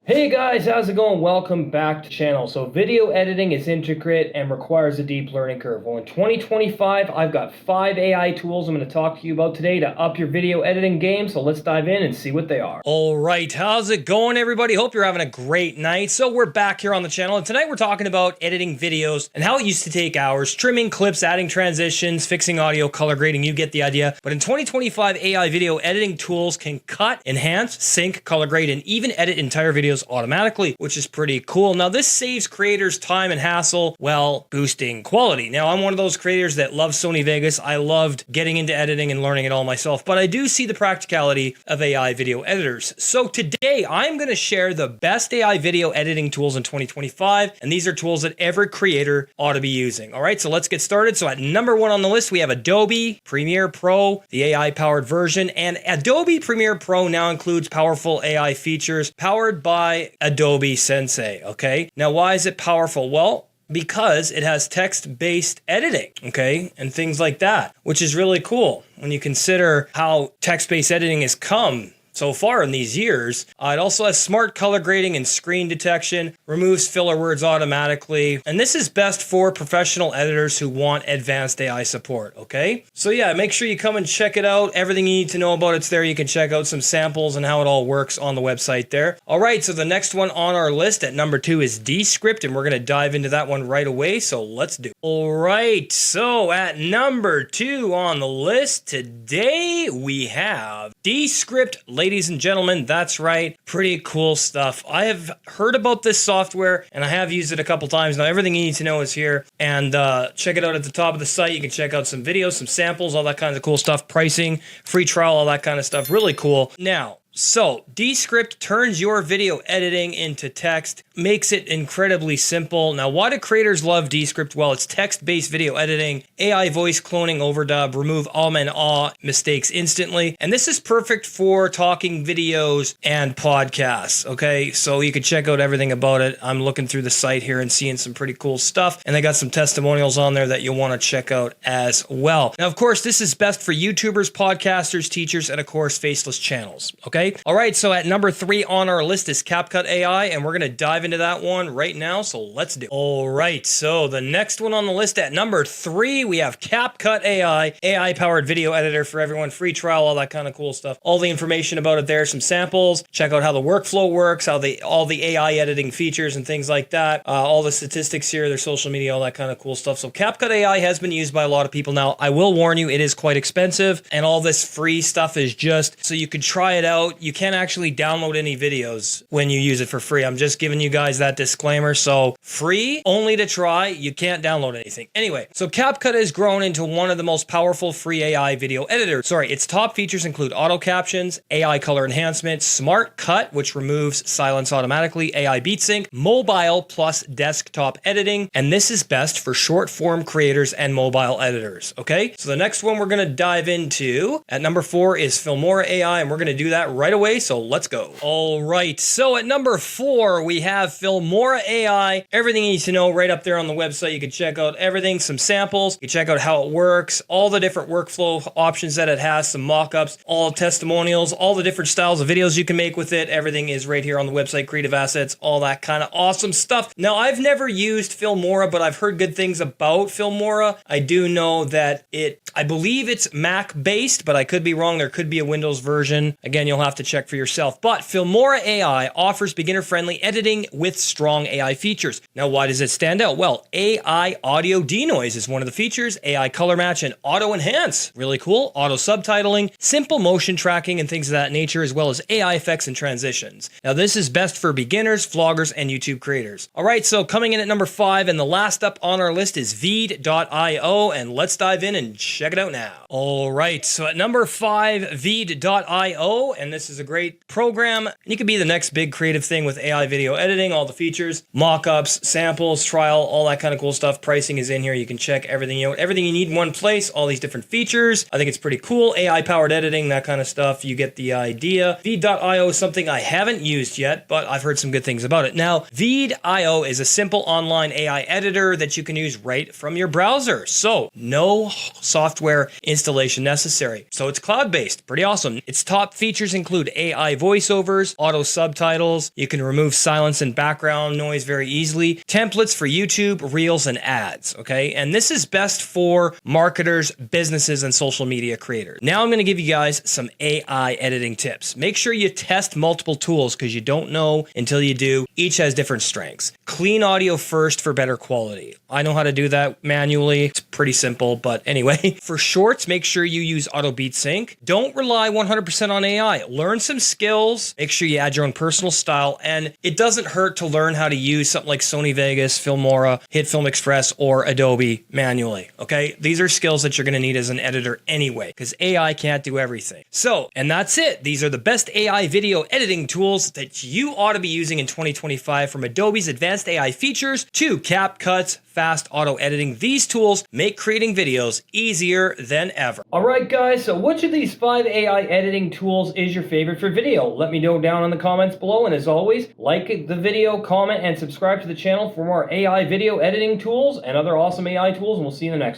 Hey guys, how's it going? Welcome back to the channel. So video editing is intricate and requires a deep learning curve. Well, in 2025, I've got 5 AI tools I'm going to talk to you about today to up your video editing game. So let's dive in and see what they are. All right, how's it going, everybody? Hope you're having a great night. So we're back here on the channel, and tonight we're talking about editing videos and how it used to take hours, trimming clips, adding transitions, fixing audio, color grading. You get the idea. But in 2025, AI video editing tools can cut, enhance, sync, color grade, and even edit entire videos automatically, which is pretty cool. Now, this saves creators time and hassle while boosting quality. Now, I'm one of those creators that loves Sony Vegas. I loved getting into editing and learning it all myself, but I do see the practicality of AI video editors. So today, I'm going to share the best AI video editing tools in 2025, and these are tools that every creator ought to be using. All right, so let's get started. So at number 1 on the list, we have Adobe Premiere Pro, the AI-powered version, and Adobe Premiere Pro now includes powerful AI features powered by Adobe Sensei, okay? Now, why is it powerful? Well, because it has text-based editing, okay, and things like that, which is really cool when you consider how text-based editing has come so far in these years. It also has smart color grading and screen detection, removes filler words automatically, and this is best for professional editors who want advanced AI support, okay? So yeah, make sure you come and check it out. Everything you need to know about it's there. You can check out some samples and how it all works on the website there. All right, so the next one on our list at number 2 is Descript, and we're gonna dive into that one right away, so let's do it. All right, so at number 2 on the list today, we have Descript. Ladies and gentlemen, that's right. Pretty cool stuff. I have heard about this software and I have used it a couple times. Now, everything you need to know is here, and check it out at the top of the site. You can check out some videos, some samples, all that kind of cool stuff, pricing, free trial, all that kind of stuff. Really cool. Now, so Descript turns your video editing into text, makes it incredibly simple. Now, why do creators love Descript? Well, it's text-based video editing, AI voice cloning, overdub, remove and ah mistakes instantly. And this is perfect for talking videos and podcasts, okay? So you can check out everything about it. I'm looking through the site here and seeing some pretty cool stuff. And they got some testimonials on there that you'll want to check out as well. Now, of course, this is best for YouTubers, podcasters, teachers, and of course, faceless channels, okay? All right, so at number 3 on our list is CapCut AI, and we're going to dive into that one right now, so let's do it. All right, so the next one on the list at number 3, we have CapCut AI, AI-powered video editor for everyone, free trial, all that kind of cool stuff. All the information about it there, some samples, check out how the workflow works, how all the AI editing features and things like that, all the statistics here, their social media, all that kind of cool stuff. So CapCut AI has been used by a lot of people. Now, I will warn you, it is quite expensive, and all this free stuff is just so you can try it out. You can't actually download any videos when you use it for free. I'm just giving you guys that disclaimer. So free, only to try. You can't download anything. Anyway, so CapCut has grown into one of the most powerful free AI video editors. Its top features include auto captions, AI color enhancement, smart cut, which removes silence automatically, AI beat sync, mobile plus desktop editing, and this is best for short form creators and mobile editors, okay? So the next one we're gonna dive into at number 4 is Filmora AI, and we're gonna do that right away, so let's go. All right, so at number 4, we have Filmora AI. Everything you need to know right up there on the website. You can check out everything, some samples, you can check out how it works, all the different workflow options that it has, some mock-ups, all testimonials, all the different styles of videos you can make with it. Everything is right here on the website, creative assets, all that kind of awesome stuff. Now, I've never used Filmora, but I've heard good things about Filmora. I do know that I believe it's Mac-based, but I could be wrong. There could be a Windows version. Again, you'll have to check for yourself. But Filmora AI offers beginner-friendly editing with strong AI features. Now, why does it stand out? Well, AI audio denoise is one of the features, AI color match, and auto enhance. Really cool. Auto subtitling, simple motion tracking, and things of that nature, as well as AI effects and transitions. Now, this is best for beginners, vloggers, and YouTube creators. All right, so coming in at number 5, and the last up on our list is Veed.io, and let's dive in and check it out now. All right, so at number 5, Veed.io, and this is a great program. You could be the next big creative thing with AI video editing, all the features, mock-ups, samples, trial, all that kind of cool stuff. Pricing is in here. You can check everything out. Everything you need in one place, all these different features. I think it's pretty cool. AI-powered editing, that kind of stuff. You get the idea. Veed.io is something I haven't used yet, but I've heard some good things about it. Now, Veed.io is a simple online AI editor that you can use right from your browser. So, no software installation necessary. So it's cloud-based. Pretty awesome. Its top features include include AI voiceovers, auto subtitles. You can remove silence and background noise very easily. Templates for YouTube, Reels, and ads, okay? And this is best for marketers, businesses, and social media creators. Now I'm gonna give you guys some AI editing tips. Make sure you test multiple tools because you don't know until you do. Each has different strengths. Clean audio first for better quality. I know how to do that manually. It's pretty simple, but anyway. For shorts, make sure you use Auto Beat Sync. Don't rely 100% on AI. Learn some skills. Make sure you add your own personal style, and it doesn't hurt to learn how to use something like Sony Vegas, Filmora, HitFilm Express, or Adobe manually, okay? These are skills that you're gonna need as an editor anyway, because AI can't do everything. So, and that's it. These are the best AI video editing tools that you ought to be using in 2025, from Adobe's advanced AI features to CapCut's fast auto editing. These tools make creating videos easier than ever. All right, guys, so which of these 5 AI editing tools is your favorite for video? Let me know down in the comments below, and as always, like the video, comment, and subscribe to the channel for more AI video editing tools and other awesome AI tools, and we'll see you in the next one.